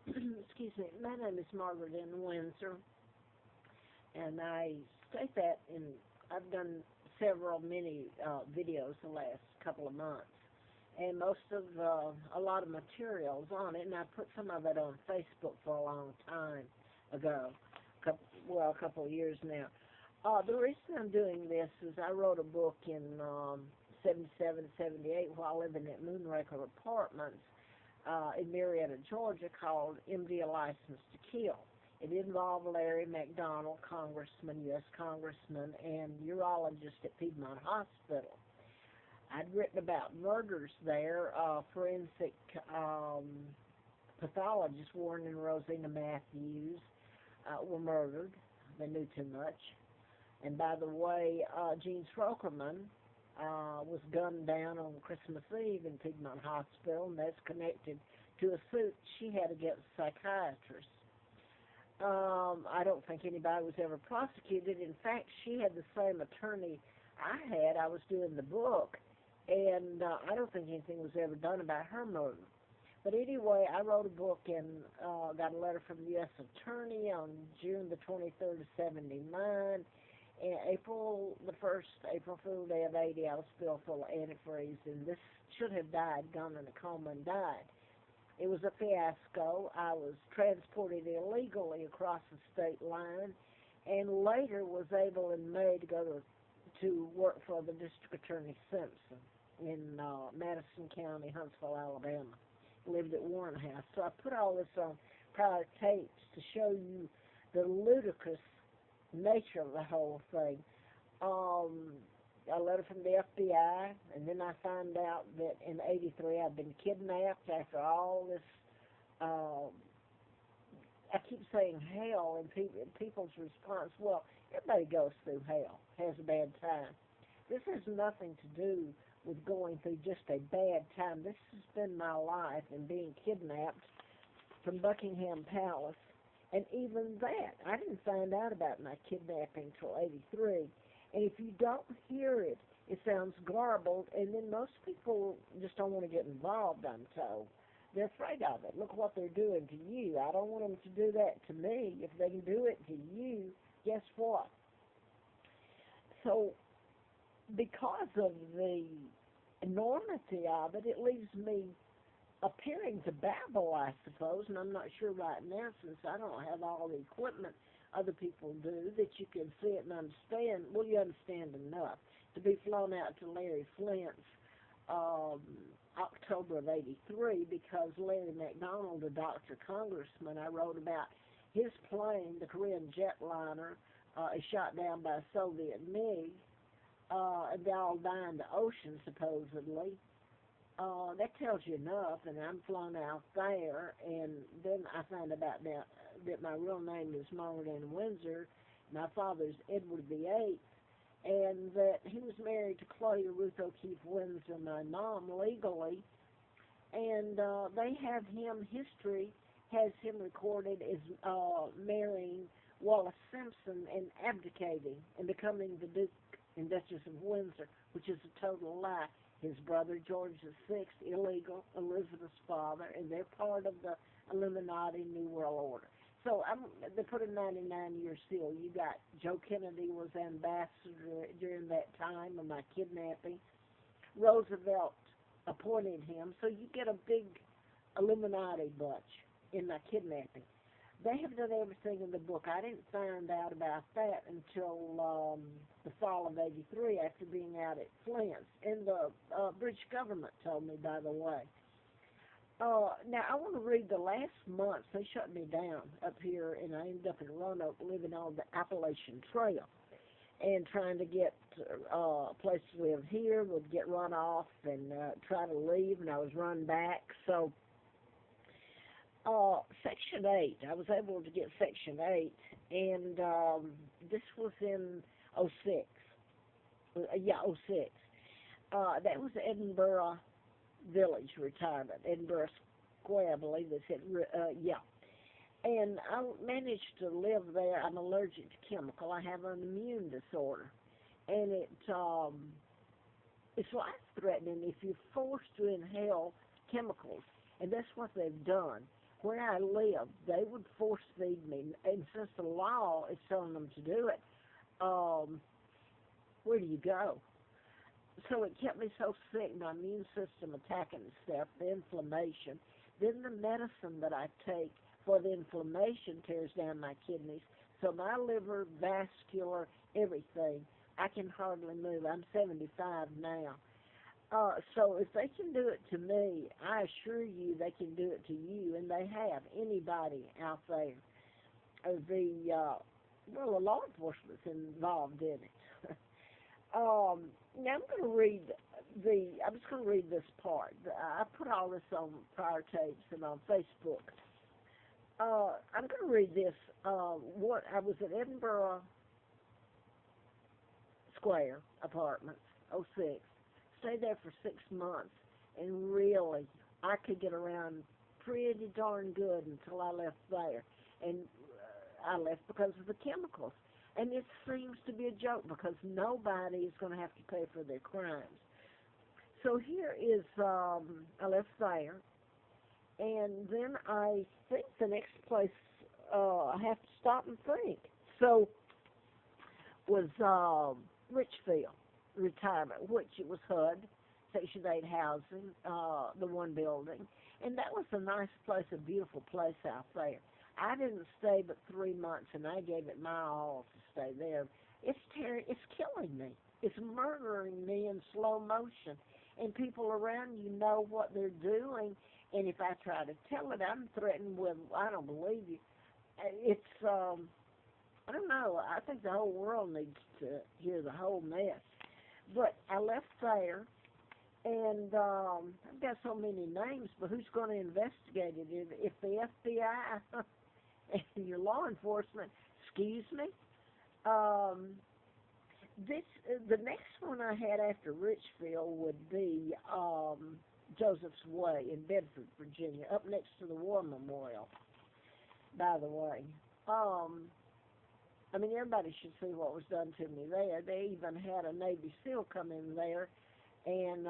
Excuse me. My name is Margaret in Windsor, and I state that I've done many videos the last couple of months, and a lot of materials on it, and I put some of it on Facebook for a long time ago, a couple of years now. The reason I'm doing this is I wrote a book in 77, 78 while living at Moonraker Apartments in Marietta, Georgia, called MD A License to Kill. It involved Larry McDonald, congressman, U.S. congressman, and urologist at Piedmont Hospital. I'd written about murders there. Forensic pathologists Warren and Rosina Matthews were murdered. They knew too much. And by the way, Jean Strokerman was gunned down on Christmas Eve in Piedmont Hospital, and that's connected to a suit she had against psychiatrists. I don't think anybody was ever prosecuted. In fact, she had the same attorney I had. I was doing the book, and I don't think anything was ever done about her murder. But anyway, I wrote a book and got a letter from the U.S. attorney on June the 23rd of 79. And April the 1st, April Fool Day of 80, I was still full of antifreeze, and this should have died, gone in a coma and died. It was a fiasco. I was transported illegally across the state line, and later was able in May to go to work for the District Attorney Simpson in Madison County, Huntsville, Alabama. Lived at Warren House. So I put all this on prior tapes to show you the ludicrous nature of the whole thing. A letter from the FBI, and then I found out that in '83 I'd been kidnapped after all this. I keep saying hell, and people's response, well, everybody goes through hell, has a bad time. This has nothing to do with going through just a bad time. This has been my life, and being kidnapped from Buckingham Palace. And even that, I didn't find out about my kidnapping till '83. And if you don't hear it, it sounds garbled, and then most people just don't want to get involved, I'm told. They're afraid of it. Look what they're doing to you. I don't want them to do that to me. If they can do it to you, guess what? So, because of the enormity of it, it leaves me appearing to babble, I suppose, and I'm not sure right now since I don't have all the equipment other people do that you can see it and understand. Well, you understand enough to be flown out to Larry Flint's October of '83 because Larry McDonald, a doctor congressman, I wrote about his plane, the Korean jetliner, is shot down by a Soviet MiG, and they all die in the ocean supposedly. That tells you enough, and I'm flown out there, and then I find about that my real name is Margaret in Windsor, my father's Edward VIII, and that he was married to Claudia Ruth O'Keefe Windsor, my mom, legally, and history has him recorded as marrying Wallace Simpson and abdicating and becoming the Duke and Duchess of Windsor, which is a total lie. His brother, George VI, illegal, Elizabeth's father, and they're part of the Illuminati New World Order. So they put a 99-year seal. You got Joe Kennedy was ambassador during that time of my kidnapping. Roosevelt appointed him. So you get a big Illuminati bunch in my kidnapping. They have done everything in the book. I didn't find out about that until the fall of '83 after being out at Flint's. And the British government told me, by the way. Now, I want to read the last month. They shut me down up here, and I ended up in Roanoke living on the Appalachian Trail and trying to get a place to live here, would get run off and try to leave, and I was run back. So, Section 8, I was able to get Section 8, and this was in '06. Yeah, '06. That was Edinburgh Village retirement, Edinburgh Square, I believe they said, yeah. And I managed to live there. I'm allergic to chemical. I have an immune disorder. And it's life-threatening if you're forced to inhale chemicals. And that's what they've done. where I live, they would force feed me, and since the law is telling them to do it, where do you go? So it kept me so sick, my immune system attacking itself, the inflammation. Then the medicine that I take for the inflammation tears down my kidneys. So my liver, vascular, everything, I can hardly move. I'm 75 now. So if they can do it to me, I assure you they can do it to you, and they have. Anybody out there. The law enforcement's involved in it. Now I'm just going to read this part. I put all this on prior tapes and on Facebook. I'm going to read this. What I was at Edinburgh Square Apartments, '06. Stayed there for 6 months, and really, I could get around pretty darn good until I left there. And I left because of the chemicals. And it seems to be a joke because nobody is going to have to pay for their crimes. So here is, I left there, and then I think the next place I have to stop and think. So was Richfield Retirement, which it was HUD, Section 8 housing, the one building. And that was a nice place, a beautiful place out there. I didn't stay but 3 months, and I gave it my all to stay there. It's killing me. It's murdering me in slow motion. And people around you know what they're doing. And if I try to tell it, I'm threatened with, I don't believe you. It's, I don't know. I think the whole world needs to hear the whole mess. But I left there, and I've got so many names, but who's going to investigate it? If the FBI and your law enforcement, excuse me. The next one I had after Richfield would be Joseph's Way in Bedford, Virginia, up next to the War Memorial, by the way. I mean, everybody should see what was done to me there. They even had a Navy SEAL come in there, and,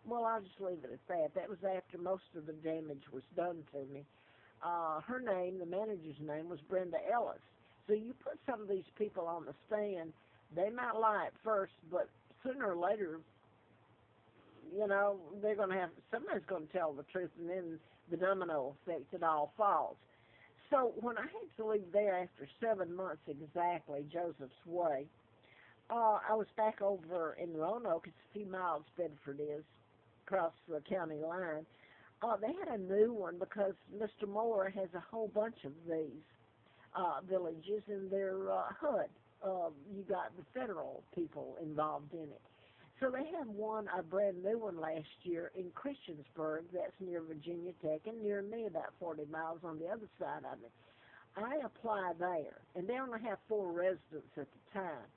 well, I'll just leave it at that. That was after most of the damage was done to me. Her name, the manager's name, was Brenda Ellis. So you put some of these people on the stand, they might lie at first, but sooner or later, you know, somebody's going to tell the truth, and then the domino effect, it all falls. So when I had to leave there after 7 months exactly, Joseph's Way, I was back over in Roanoke. It's a few miles, Bedford is, across the county line. They had a new one because Mr. Moore has a whole bunch of these villages in their HUD. You got the federal people involved in it. So they had a brand new one last year in Christiansburg. That's near Virginia Tech and near me, about 40 miles on the other side of it. I apply there, and they only have 4 residents at the time.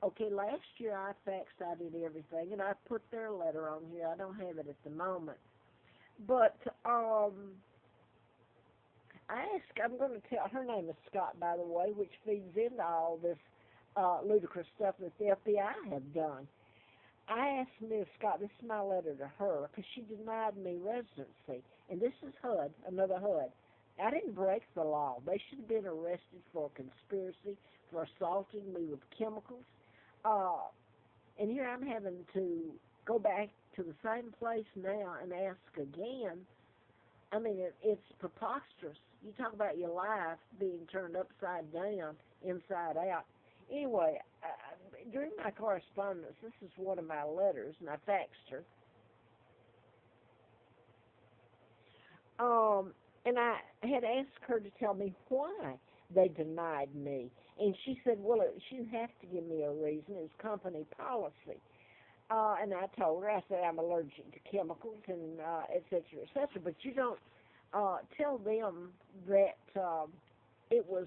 Okay, last year I faxed, I did everything, and I put their letter on here. I don't have it at the moment. But I'm going to tell, her name is Scott, by the way, which feeds into all this ludicrous stuff that the FBI have done. I asked Ms. Scott, this is my letter to her, because she denied me residency. And this is HUD, another HUD. I didn't break the law. They should have been arrested for conspiracy, for assaulting me with chemicals. And here I'm having to go back to the same place now and ask again. I mean, it's preposterous. You talk about your life being turned upside down, inside out. Anyway, during my correspondence, this is one of my letters, and I faxed her. And I had asked her to tell me why they denied me. And she said, well, she didn't have to give me a reason. It was company policy. And I told her, I said, I'm allergic to chemicals and et cetera, et cetera. But you don't tell them that it was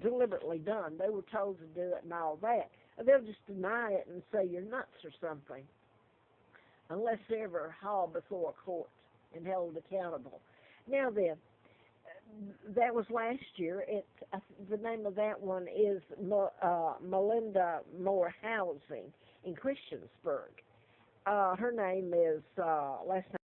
deliberately done. They were told to do it and all that. They'll just deny it and say you're nuts or something, unless they're ever hauled before a court and held accountable. Now then, that was last year. The name of that one is Melinda Moore Housing in Christiansburg. Her name is, last name